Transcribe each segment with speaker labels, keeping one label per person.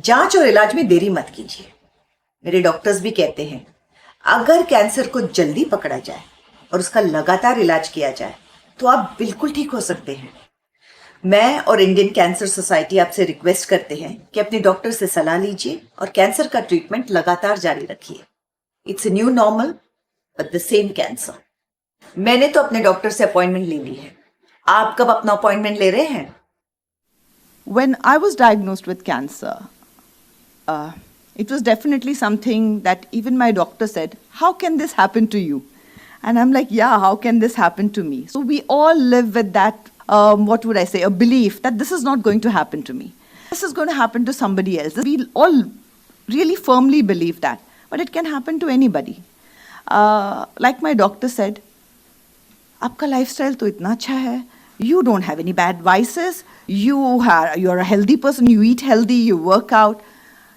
Speaker 1: जांच और इलाज में देरी मत कीजिए। मेरे डॉक्टर्स भी कहते हैं अगर कैंसर को जल्दी पकड़ा जाए और उसका लगातार इलाज किया जाए तो आप बिल्कुल ठीक हो सकते हैं। मैं और इंडियन कैंसर सोसाइटी आपसे रिक्वेस्ट करते हैं कि अपने डॉक्टर से सलाह लीजिए और कैंसर का ट्रीटमेंट लगातार जारी रखिए। It's a new normal but the same cancer. मैंने तो अपने डॉक्टर से अपॉइंटमेंट ले ली है। आप कब अपना अपॉइंटमेंट ले रहे हैं?
Speaker 2: When I was diagnosed with cancer, it was definitely something that even my doctor said, how can this happen to you? And I'm like, yeah, how can this happen to me? So we all live with that, what would I say, a belief that this is not going to happen to me. This is going to happen to somebody else. We all really firmly believe that. But it can happen to anybody. Like my doctor said, आपका lifestyle तो इतना अच्छा है. You don't have any bad vices. You're a healthy person. You eat healthy. You work out.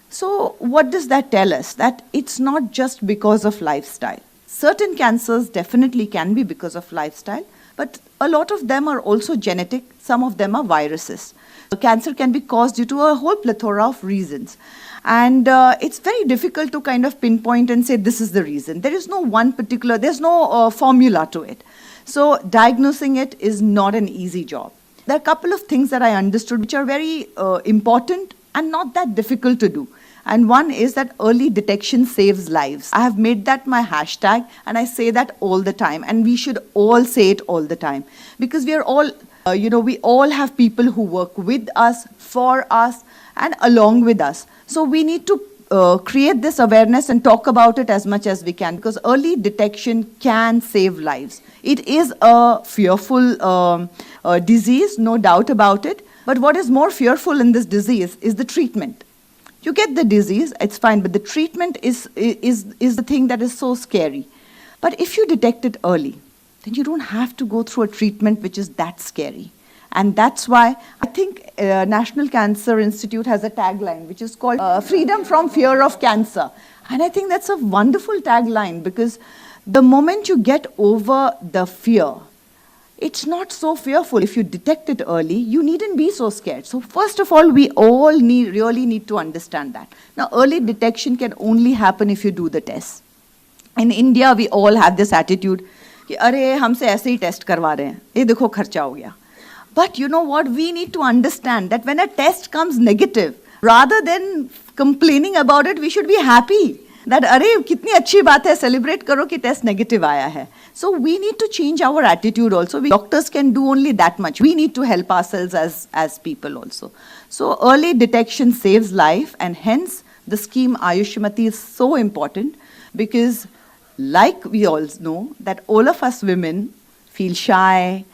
Speaker 2: So what does that tell us? That it's not just because of lifestyle. Certain cancers definitely can be because of lifestyle, but a lot of them are also genetic. Some of them are viruses. Cancer can be caused due to a whole plethora of reasons. And it's very difficult to kind of pinpoint and say this is the reason. There is no one particular, there's no formula to it. So diagnosing it is not an easy job. There are a couple of things that I understood which are very important and not that difficult to do. And one is that early detection saves lives. I have made that my hashtag and I say that all the time. And we should all say it all the time. Because we are all, we all have people who work with us, for us, and along with us. So we need to create this awareness and talk about it as much as we can, because early detection can save lives. It is a fearful disease, no doubt about it. But what is more fearful in this disease is the treatment. You get the disease, it's fine, but the treatment is the thing that is so scary. But if you detect it early, then you don't have to go through a treatment which is that scary. And that's why I think National Cancer Institute has a tagline which is called Freedom from Fear of Cancer. And I think that's a wonderful tagline, because the moment you get over the fear, it's not so fearful. If you detect it early, you needn't be so scared. So first of all, we all really need to understand that. Now, early detection can only happen if you do the test. In India, we all have this attitude कि अरे हमसे ऐसे ही test करवा रहे हैं, ये देखो खर्चा हो गया. But you know what? We need to understand that when a test comes negative, rather than complaining about it, we should be happy. That अरे कितनी अच्छी बात है, celebrate करो कि test negative आया है. So we need to change our attitude also. Doctors can do only that much. We need to help ourselves as people also. So early detection saves life, and hence the scheme Ayushmati is so important, because like we all know that all of us women feel shy,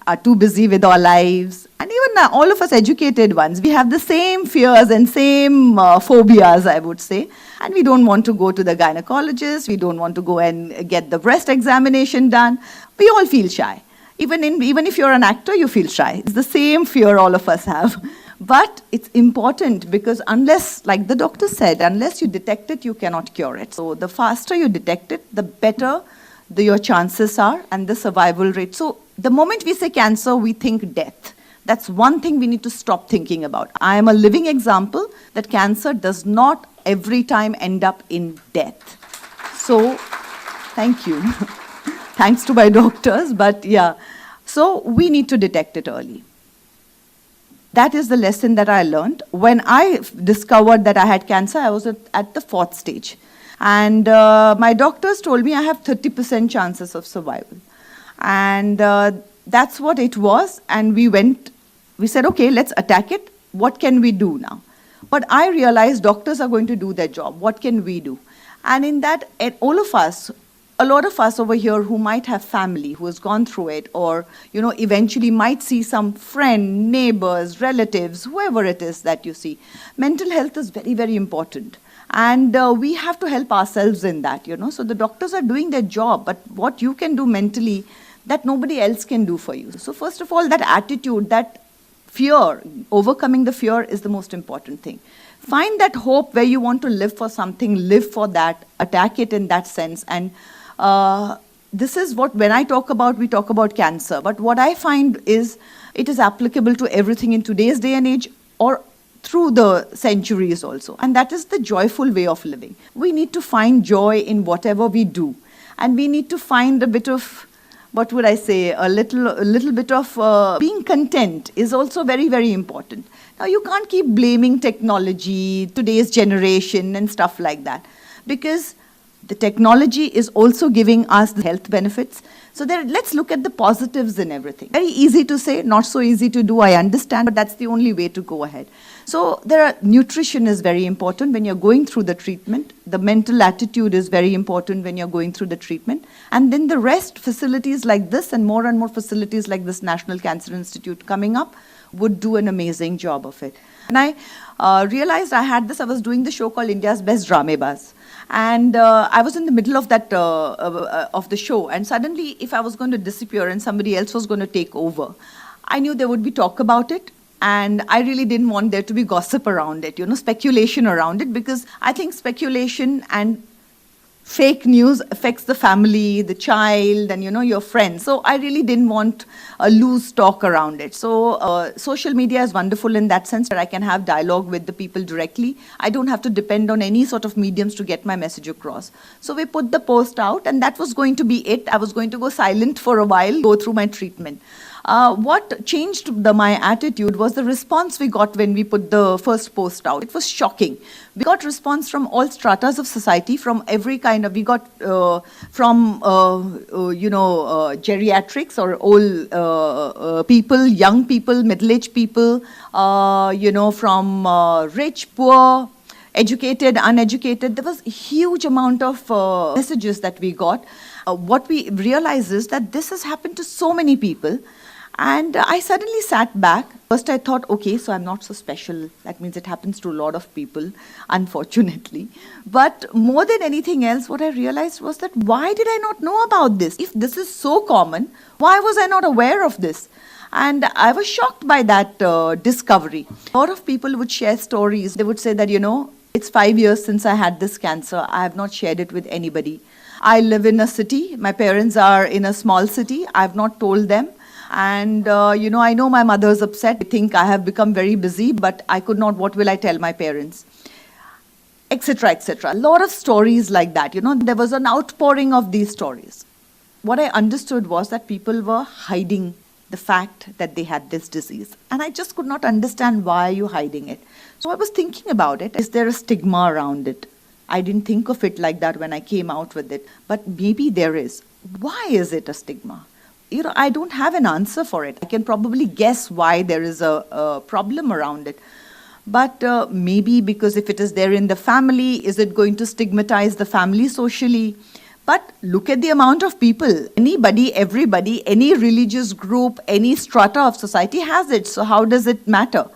Speaker 2: are too busy with our lives, and even all of us educated ones, we have the same fears and same phobias, I would say, and we don't want to go to the gynecologist, we don't want to go and get the breast examination done. We all feel shy. Even if you're an actor, you feel shy. It's the same fear all of us have. But it's important, because unless, like the doctor said, unless you detect it, you cannot cure it. So the faster you detect it, the better your chances are and the survival rate. So the moment we say cancer, we think death. That's one thing we need to stop thinking about. I am a living example that cancer does not every time end up in death. So, thank you. Thanks to my doctors, but yeah. So we need to detect it early. That is the lesson that I learned. When I discovered that I had cancer, I was at the 4th stage. And my doctors told me I have 30% chances of survival. And that's what it was. And we said, okay, let's attack it. What can we do now? But I realized doctors are going to do their job. What can we do? And in that, all of us, a lot of us over here who might have family who has gone through it, or eventually might see some friend, neighbors, relatives, whoever it is that you see. Mental health is very, very important. And we have to help ourselves in that, So the doctors are doing their job, but what you can do mentally, that nobody else can do for you. So first of all, that attitude, that fear, overcoming the fear is the most important thing. Find that hope where you want to live for something, live for that, attack it in that sense. And this is what, when I talk about, we talk about cancer. But what I find is, it is applicable to everything in today's day and age, or through the centuries also. And that is the joyful way of living. We need to find joy in whatever we do. And we need to find a bit of, what would I say, a little bit of being content is also very, very important. Now, you can't keep blaming technology, today's generation and stuff like that, because the technology is also giving us the health benefits. So let's look at the positives in everything. Very easy to say, not so easy to do, I understand, but that's the only way to go ahead. So nutrition is very important when you're going through the treatment. The mental attitude is very important when you're going through the treatment. And then the rest, facilities like this and more facilities like this National Cancer Institute coming up would do an amazing job of it. And I realized I was doing the show called India's Best Dramebaz. And I was in the middle of that of the show, and suddenly, if I was going to disappear and somebody else was going to take over, I knew there would be talk about it, and I really didn't want there to be gossip around it, speculation around it, because I think speculation and fake news affects the family, the child, and your friends. So I really didn't want a loose talk around it. So social media is wonderful in that sense, that I can have dialogue with the people directly. I don't have to depend on any sort of mediums to get my message across. So we put the post out, and that was going to be it. I was going to go silent for a while, go through my treatment. What changed my attitude was the response we got when we put the first post out. It was shocking. We got response from all stratas of society, from every kind of, we got from, geriatrics or old people, young people, middle-aged people, from rich, poor, educated, uneducated. There was a huge amount of messages that we got. What we realized is that this has happened to so many people. And I suddenly sat back. First I thought, okay, so I'm not so special. That means it happens to a lot of people, unfortunately. But more than anything else, what I realized was that why did I not know about this? If this is so common, why was I not aware of this? And I was shocked by that discovery. A lot of people would share stories. They would say that, it's 5 years since I had this cancer. I have not shared it with anybody. I live in a city. My parents are in a small city. I have not told them. And, I know my mother's upset. I think I have become very busy, but I could not, what will I tell my parents? Etc., etc. A lot of stories like that, there was an outpouring of these stories. What I understood was that people were hiding the fact that they had this disease. And I just could not understand, why are you hiding it? So I was thinking about it. Is there a stigma around it? I didn't think of it like that when I came out with it, but maybe there is. Why is it a stigma? I don't have an answer for it. I can probably guess why there is a problem around it. But maybe because if it is there in the family, is it going to stigmatize the family socially? But look at the amount of people. Anybody, everybody, any religious group, any strata of society has it. So how does it matter?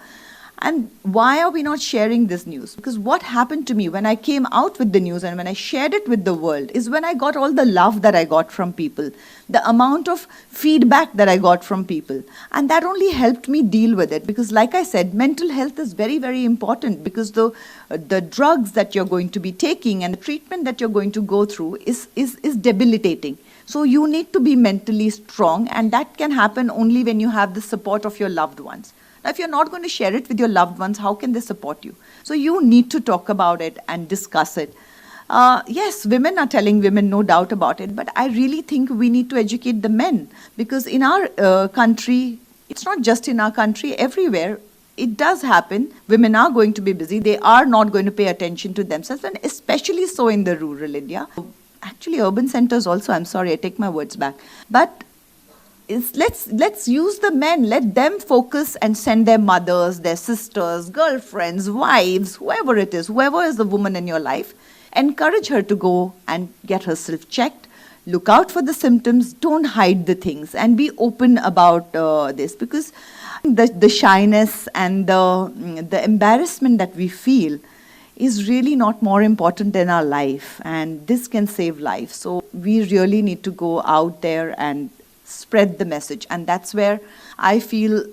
Speaker 2: And why are we not sharing this news? Because what happened to me when I came out with the news and when I shared it with the world is when I got all the love that I got from people, the amount of feedback that I got from people. And that only helped me deal with it. Because like I said, mental health is very, very important, because the drugs that you're going to be taking and the treatment that you're going to go through is debilitating. So you need to be mentally strong, and that can happen only when you have the support of your loved ones. Now, if you're not going to share it with your loved ones, how can they support you? So you need to talk about it and discuss it. Yes, women are telling women, no doubt about it, but I really think we need to educate the men, because in our country, it's not just in our country, everywhere, it does happen. Women are going to be busy. They are not going to pay attention to themselves, and especially so in the rural India. Actually, urban centers also, I'm sorry, I take my words back. But let's use the men, let them focus and send their mothers, their sisters, girlfriends, wives, whoever it is, whoever is the woman in your life, encourage her to go and get herself checked, look out for the symptoms, don't hide the things, and be open about this, because the shyness and the embarrassment that we feel is really not more important than our life, and this can save lives. So we really need to go out there and spread the message, and that's where I feel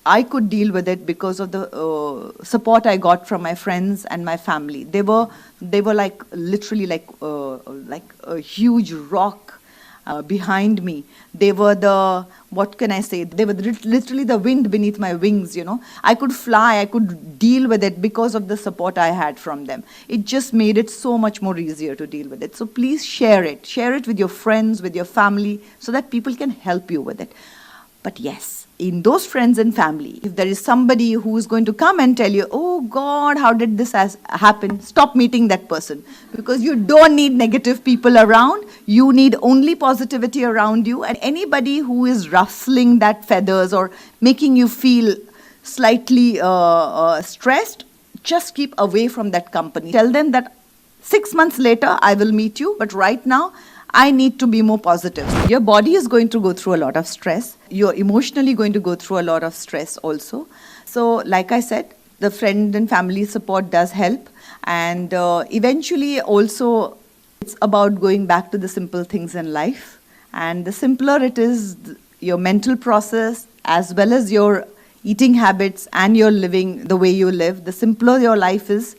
Speaker 2: I could deal with it because of the support I got from my friends and my family. They were like literally like a huge rock, behind me. They were the, what can I say? They were literally the wind beneath my wings, you know. I could fly, I could deal with it because of the support I had from them. It just made it so much more easier to deal with it. So please share it. Share it with your friends, with your family, so that people can help you with it. But yes, in those friends and family, if there is somebody who is going to come and tell you, oh God, how did this happen? Stop meeting that person, because you don't need negative people around. You need only positivity around you. And anybody who is rustling that feathers or making you feel slightly stressed, just keep away from that company. Tell them that 6 months later, I will meet you, but right now, I need to be more positive. Your body is going to go through a lot of stress. You're emotionally going to go through a lot of stress also. So, like I said, the friend and family support does help. And eventually also, it's about going back to the simple things in life. And the simpler it is, your mental process, as well as your eating habits and your living, the way you live, the simpler your life is,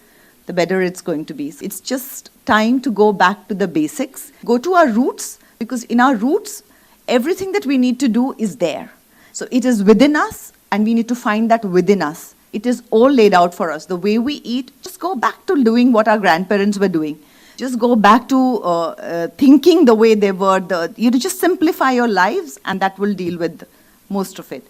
Speaker 2: the better it's going to be. It's just time to go back to the basics. Go to our roots, because in our roots, everything that we need to do is there. So it is within us, and we need to find that within us. It is all laid out for us. The way we eat, just go back to doing what our grandparents were doing. Just go back to thinking the way they were. Just simplify your lives, and that will deal with most of it.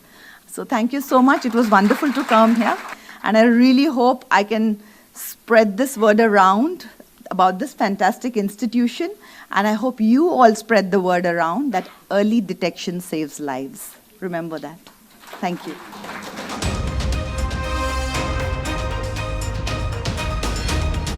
Speaker 2: So thank you so much. It was wonderful to come here. And I really hope I can spread this word around about this fantastic institution, and I hope you all spread the word around that early detection saves lives. Remember that. Thank you.